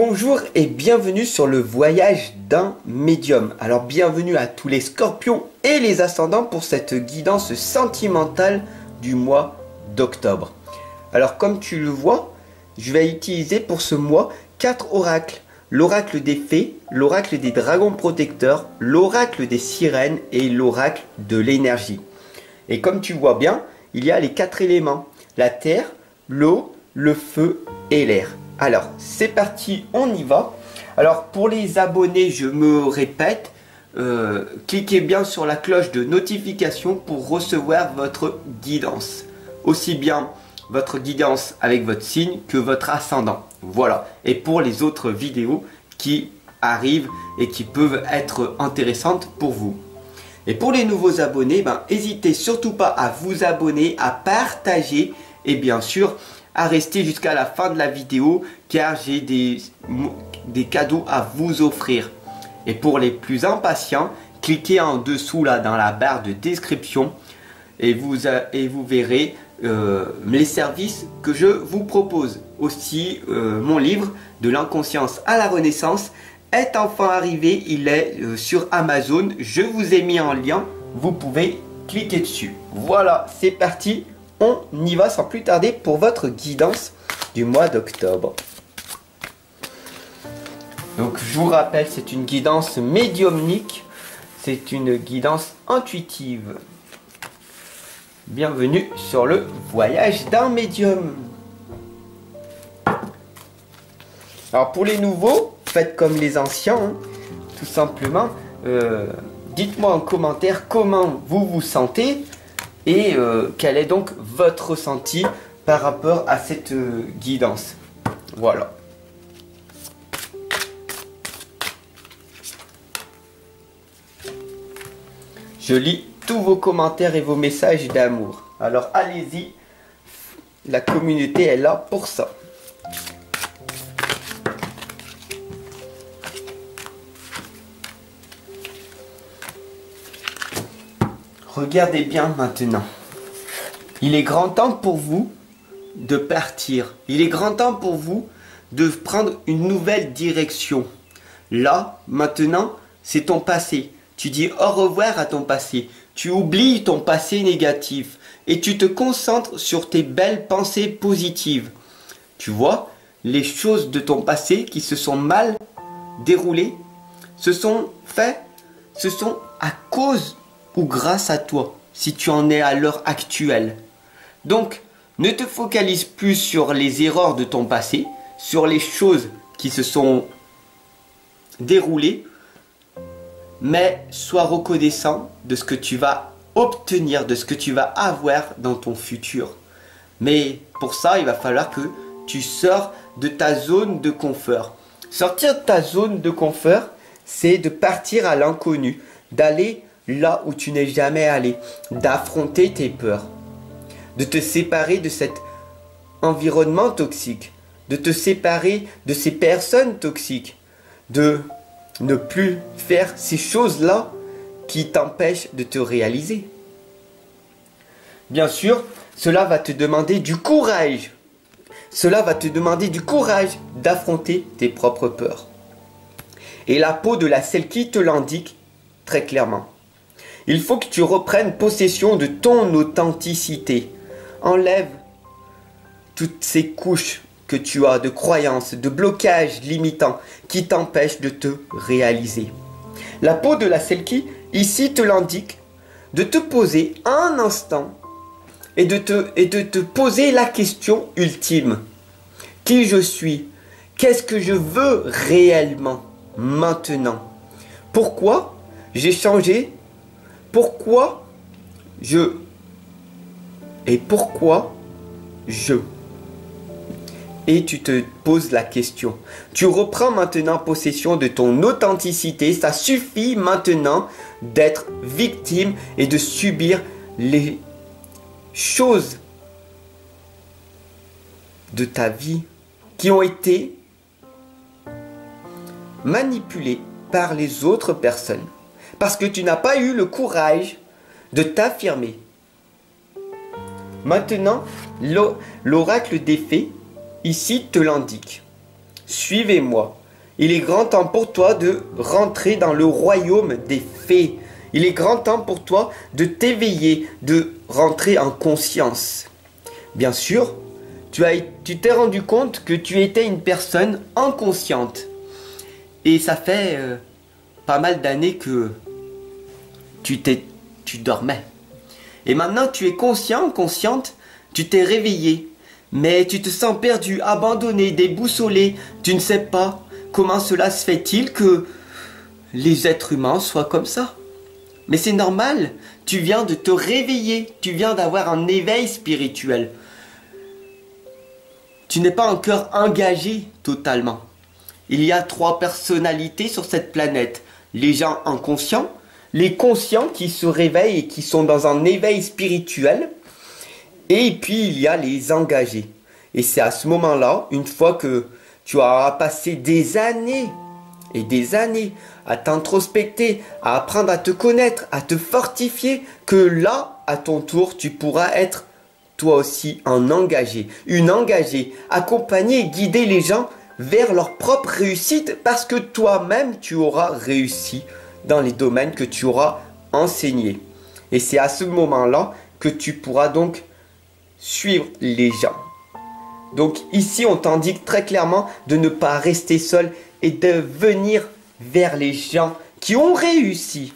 Bonjour et bienvenue sur le voyage d'un médium. Alors bienvenue à tous les scorpions et les ascendants pour cette guidance sentimentale du mois d'octobre. Alors comme tu le vois, je vais utiliser pour ce mois 4 oracles. L'oracle des fées, l'oracle des dragons protecteurs, l'oracle des sirènes et l'oracle de l'énergie. Et comme tu vois bien, il y a les 4 éléments. La terre, l'eau, le feu et l'air. Alors, c'est parti, on y va. Alors, pour les abonnés, je me répète, cliquez bien sur la cloche de notification pour recevoir votre guidance. Aussi bien votre guidance avec votre signe que votre ascendant. Voilà. Et pour les autres vidéos qui arrivent et qui peuvent être intéressantes pour vous. Et pour les nouveaux abonnés, n'hésitez surtout pas à vous abonner, à partager et bien sûr à rester jusqu'à la fin de la vidéo car j'ai des cadeaux à vous offrir. Et pour les plus impatients, cliquez en dessous là dans la barre de description et vous verrez les services que je vous propose. Aussi mon livre de l'inconscience à la renaissance est enfin arrivé, il est sur Amazon, je vous ai mis en lien, vous pouvez cliquer dessus. Voilà, c'est parti. On y va sans plus tarder pour votre guidance du mois d'octobre. Donc je vous rappelle, c'est une guidance médiumnique, c'est une guidance intuitive. Bienvenue sur le voyage d'un médium. Alors pour les nouveaux, faites comme les anciens, hein, tout simplement. Dites-moi en commentaire comment vous vous sentez. Et quel est donc votre ressenti par rapport à cette guidance. Voilà. Je lis tous vos commentaires et vos messages d'amour. Alors allez-y, la communauté est là pour ça. Regardez bien maintenant. Il est grand temps pour vous de partir. Il est grand temps pour vous de prendre une nouvelle direction. Là, maintenant, c'est ton passé. Tu dis au revoir à ton passé. Tu oublies ton passé négatif et tu te concentres sur tes belles pensées positives. Tu vois, les choses de ton passé qui se sont mal déroulées, ce sont à cause ou grâce à toi, si tu en es à l'heure actuelle. Donc, ne te focalise plus sur les erreurs de ton passé, sur les choses qui se sont déroulées, mais sois reconnaissant de ce que tu vas obtenir, de ce que tu vas avoir dans ton futur. Mais pour ça, il va falloir que tu sors de ta zone de confort. Sortir de ta zone de confort, c'est de partir à l'inconnu, d'aller là où tu n'es jamais allé, d'affronter tes peurs, de te séparer de cet environnement toxique, de te séparer de ces personnes toxiques, de ne plus faire ces choses-là qui t'empêchent de te réaliser. Bien sûr, cela va te demander du courage. Cela va te demander du courage d'affronter tes propres peurs. Et la peau de la Selkie te l'indique très clairement. Il faut que tu reprennes possession de ton authenticité. Enlève toutes ces couches que tu as de croyances, de blocages limitants qui t'empêchent de te réaliser. La peau de la Selkie, ici, te l'indique de te poser un instant et de te poser la question ultime. Qui je suis? Qu'est-ce que je veux réellement maintenant? Pourquoi j'ai changé? Pourquoi je? Et pourquoi je? Et tu te poses la question. Tu reprends maintenant possession de ton authenticité. Ça suffit maintenant d'être victime et de subir les choses de ta vie qui ont été manipulées par les autres personnes. Parce que tu n'as pas eu le courage de t'affirmer. Maintenant, l'oracle des fées, ici, te l'indique. Suivez-moi. Il est grand temps pour toi de rentrer dans le royaume des fées. Il est grand temps pour toi de t'éveiller, de rentrer en conscience. Bien sûr, tu t'es rendu compte que tu étais une personne inconsciente. Et ça fait pas mal d'années que tu dormais. Et maintenant tu es conscient, consciente, tu t'es réveillé. Mais tu te sens perdu, abandonné, déboussolé. Tu ne sais pas comment cela se fait-il que les êtres humains soient comme ça. Mais c'est normal, tu viens de te réveiller, tu viens d'avoir un éveil spirituel. Tu n'es pas encore engagé totalement. Il y a 3 personnalités sur cette planète. Les gens inconscients, les conscients qui se réveillent et qui sont dans un éveil spirituel. Et puis il y a les engagés. Et c'est à ce moment-là, une fois que tu auras passé des années et des années à t'introspecter, à apprendre à te connaître, à te fortifier, que là, à ton tour, tu pourras être toi aussi un engagé, une engagée, accompagner et guider les gens vers leur propre réussite parce que toi-même, tu auras réussi dans les domaines que tu auras enseignés. Et c'est à ce moment-là que tu pourras donc suivre les gens. Donc ici, on t'indique très clairement de ne pas rester seul et de venir vers les gens qui ont réussi.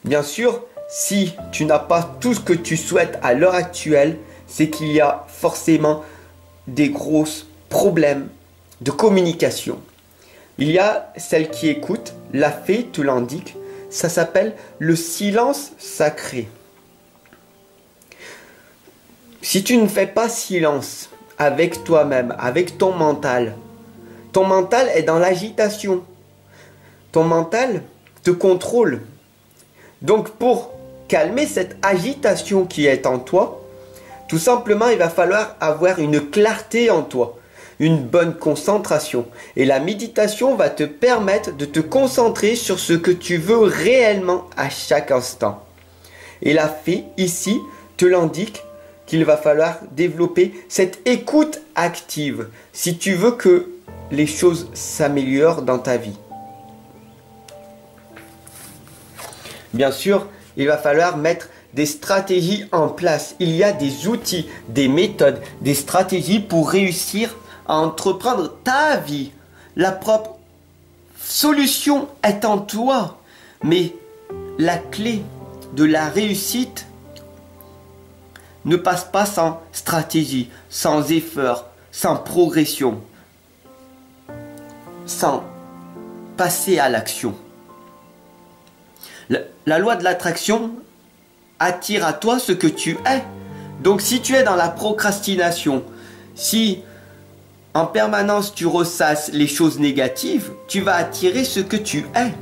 Bien sûr, si tu n'as pas tout ce que tu souhaites à l'heure actuelle, c'est qu'il y a forcément des gros problèmes de communication. Il y a celle qui écoute, la fée te l'indique, ça s'appelle le silence sacré. Si tu ne fais pas silence avec toi-même, avec ton mental est dans l'agitation. Ton mental te contrôle. Donc pour calmer cette agitation qui est en toi, tout simplement il va falloir avoir une clarté en toi, une bonne concentration. Et la méditation va te permettre de te concentrer sur ce que tu veux réellement à chaque instant. Et la fée ici te l'indique qu'il va falloir développer cette écoute active si tu veux que les choses s'améliorent dans ta vie. Bien sûr, il va falloir mettre des stratégies en place. Il y a des outils, des méthodes, des stratégies pour réussir à entreprendre ta vie. La propre solution est en toi. Mais la clé de la réussite ne passe pas sans stratégie, sans effort, sans progression, sans passer à l'action. La loi de l'attraction attire à toi ce que tu es. Donc si tu es dans la procrastination, si en permanence tu ressasses les choses négatives, tu vas attirer ce que tu es.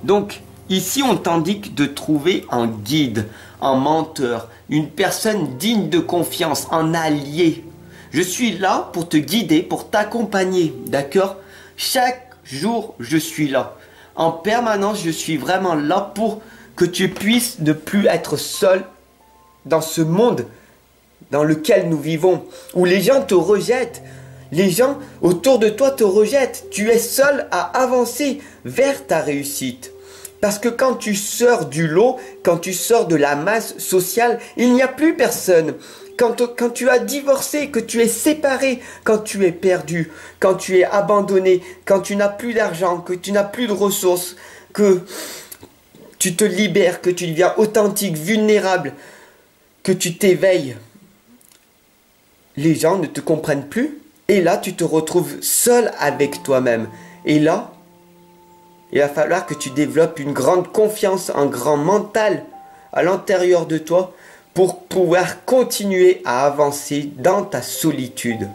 Donc ici on t'indique de trouver un guide, un menteur, une personne digne de confiance, un allié. Je suis là pour te guider, pour t'accompagner, d'accord? Chaque jour, je suis là. En permanence, je suis vraiment là pour que tu puisses ne plus être seul dans ce monde dans lequel nous vivons, où les gens te rejettent. Les gens autour de toi te rejettent. Tu es seul à avancer vers ta réussite. Parce que quand tu sors du lot, quand tu sors de la masse sociale, il n'y a plus personne. Quand tu as divorcé, que tu es séparé, quand tu es perdu, quand tu es abandonné, quand tu n'as plus d'argent, que tu n'as plus de ressources, que tu te libères, que tu deviens authentique, vulnérable, que tu t'éveilles, les gens ne te comprennent plus. Et là, tu te retrouves seul avec toi-même. Et là, il va falloir que tu développes une grande confiance, un grand mental à l'intérieur de toi pour pouvoir continuer à avancer dans ta solitude.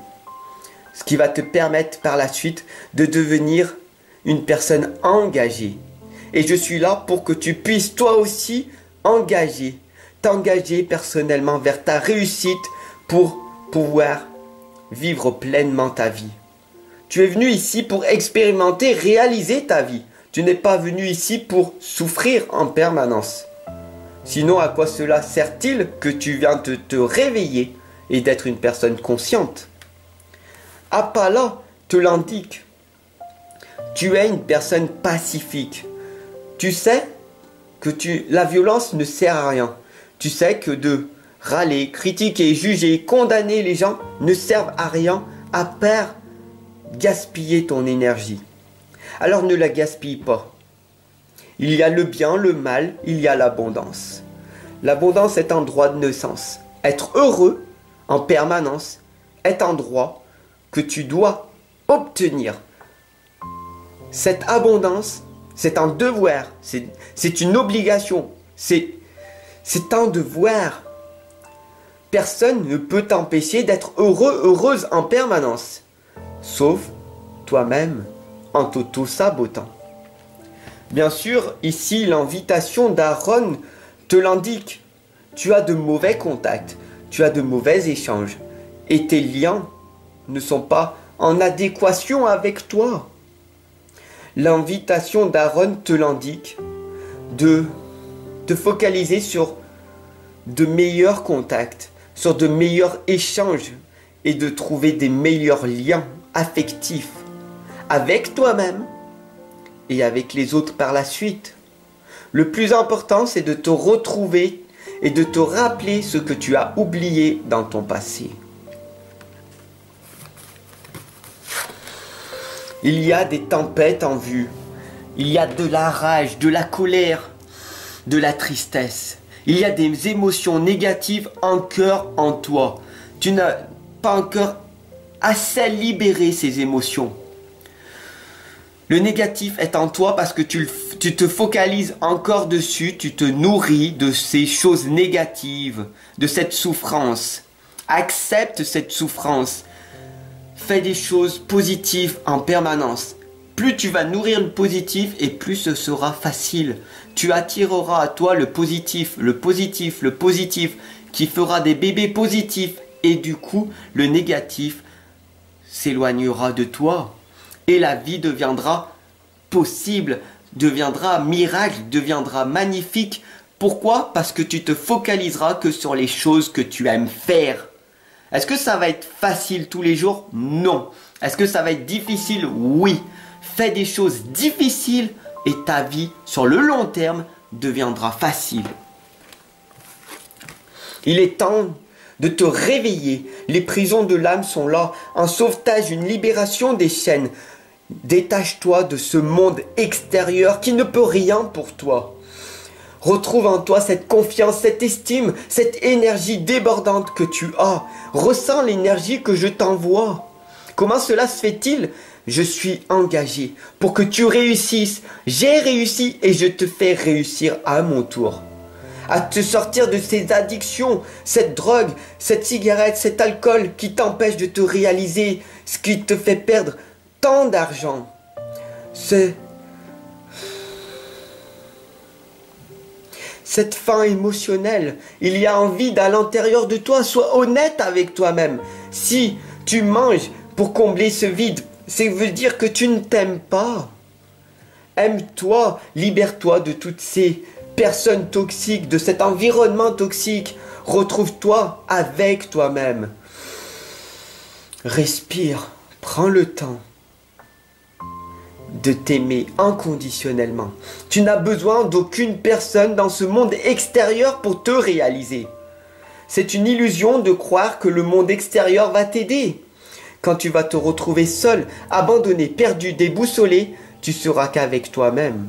Ce qui va te permettre par la suite de devenir une personne engagée. Et je suis là pour que tu puisses toi aussi t'engager personnellement vers ta réussite pour pouvoir vivre pleinement ta vie. Tu es venu ici pour expérimenter, réaliser ta vie. Tu n'es pas venu ici pour souffrir en permanence. Sinon, à quoi cela sert-il que tu viens de te réveiller et d'être une personne consciente? Apala te l'indique. Tu es une personne pacifique. Tu sais que la violence ne sert à rien. Tu sais que de râler, critiquer, juger, condamner les gens ne servent à rien à part gaspiller ton énergie. Alors ne la gaspille pas. Il y a le bien, le mal, il y a l'abondance. L'abondance est un droit de naissance. Être heureux en permanence est un droit que tu dois obtenir. Cette abondance, c'est un devoir, c'est une obligation, c'est un devoir. Personne ne peut t'empêcher d'être heureux, heureuse en permanence, sauf toi-même en t'auto-sabotant. Bien sûr, ici, l'invitation d'Aaron te l'indique. Tu as de mauvais contacts, tu as de mauvais échanges, et tes liens ne sont pas en adéquation avec toi. L'invitation d'Aaron te l'indique de te focaliser sur de meilleurs contacts, sur de meilleurs échanges et de trouver des meilleurs liens affectifs avec toi-même et avec les autres par la suite. Le plus important, c'est de te retrouver et de te rappeler ce que tu as oublié dans ton passé. Il y a des tempêtes en vue. Il y a de la rage, de la colère, de la tristesse. Il y a des émotions négatives encore en toi. Tu n'as pas encore assez libéré ces émotions. Le négatif est en toi parce que tu te focalises encore dessus, tu te nourris de ces choses négatives, de cette souffrance. Accepte cette souffrance. Fais des choses positives en permanence. Plus tu vas nourrir le positif et plus ce sera facile. Tu attireras à toi le positif, le positif, le positif qui fera des bébés positifs et du coup le négatif s'éloignera de toi. Et la vie deviendra possible, deviendra miracle, deviendra magnifique. Pourquoi? Parce que tu te focaliseras que sur les choses que tu aimes faire. Est-ce que ça va être facile tous les jours? Non. Est-ce que ça va être difficile? Oui. Fais des choses difficiles et ta vie, sur le long terme, deviendra facile. Il est temps de te réveiller. Les prisons de l'âme sont là. Un sauvetage, une libération des chaînes. Détache-toi de ce monde extérieur qui ne peut rien pour toi. Retrouve en toi cette confiance, cette estime, cette énergie débordante que tu as. Ressens l'énergie que je t'envoie. Comment cela se fait-il? Je suis engagé pour que tu réussisses. J'ai réussi et je te fais réussir à mon tour. À te sortir de ces addictions, cette drogue, cette cigarette, cet alcool qui t'empêche de te réaliser, ce qui te fait perdre tant d'argent. Cette faim émotionnelle, il y a un vide à l'intérieur de toi, sois honnête avec toi-même. Si tu manges pour combler ce vide, ça veut dire que tu ne t'aimes pas. Aime-toi, libère-toi de toutes ces personnes toxiques, de cet environnement toxique. Retrouve-toi avec toi-même. Respire, prends le temps de t'aimer inconditionnellement. Tu n'as besoin d'aucune personne dans ce monde extérieur pour te réaliser. C'est une illusion de croire que le monde extérieur va t'aider. Quand tu vas te retrouver seul, abandonné, perdu, déboussolé, tu seras qu'avec toi-même.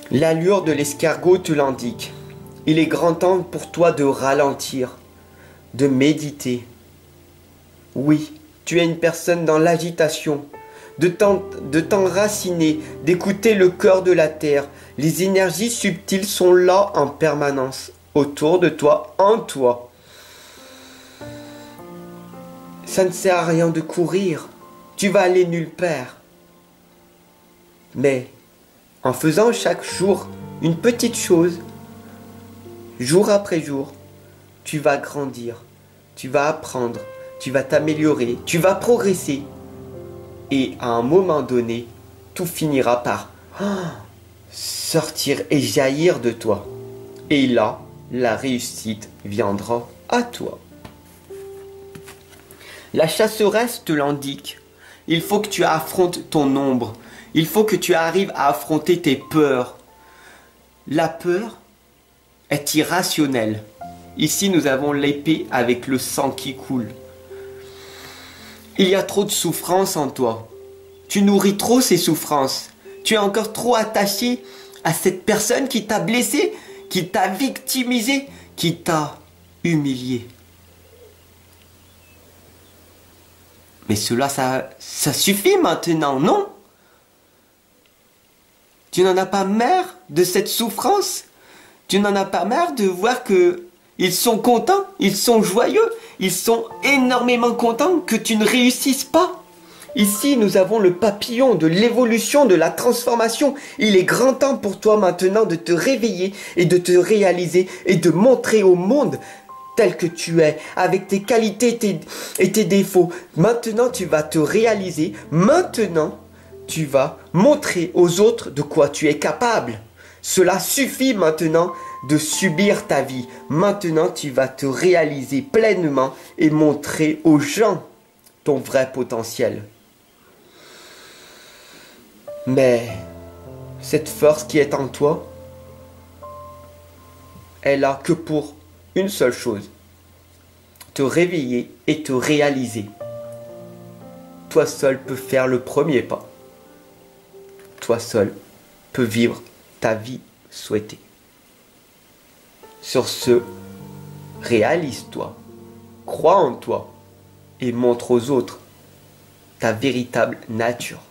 L'allure de l'escargot te l'indique. Il est grand temps pour toi de ralentir, de méditer. Oui, tu es une personne dans l'agitation, de t'enraciner, d'écouter le cœur de la terre. Les énergies subtiles sont là en permanence, autour de toi, en toi. Ça ne sert à rien de courir, tu vas aller nulle part. Mais en faisant chaque jour une petite chose, jour après jour, tu vas grandir, tu vas apprendre, tu vas t'améliorer, tu vas progresser. Et à un moment donné, tout finira par sortir et jaillir de toi. Et là, la réussite viendra à toi. La chasseresse te l'indique. Il faut que tu affrontes ton ombre. Il faut que tu arrives à affronter tes peurs. La peur est irrationnelle. Ici, nous avons l'épée avec le sang qui coule. Il y a trop de souffrance en toi. Tu nourris trop ces souffrances. Tu es encore trop attaché à cette personne qui t'a blessé, qui t'a victimisé, qui t'a humilié. Mais cela, ça suffit maintenant, non? Tu n'en as pas marre de cette souffrance? Tu n'en as pas marre de voir que ils sont contents, ils sont joyeux, ils sont énormément contents que tu ne réussisses pas? Ici, nous avons le papillon de l'évolution, de la transformation. Il est grand temps pour toi maintenant de te réveiller et de te réaliser et de montrer au monde tel que tu es, avec tes qualités et tes défauts. Maintenant, tu vas te réaliser. Maintenant, tu vas montrer aux autres de quoi tu es capable. Cela suffit maintenant de subir ta vie. Maintenant, tu vas te réaliser pleinement et montrer aux gens ton vrai potentiel. Mais cette force qui est en toi, elle a que pour une seule chose, te réveiller et te réaliser. Toi seul peux faire le premier pas. Toi seul peux vivre ta vie souhaitée. Sur ce, réalise-toi, crois en toi et montre aux autres ta véritable nature.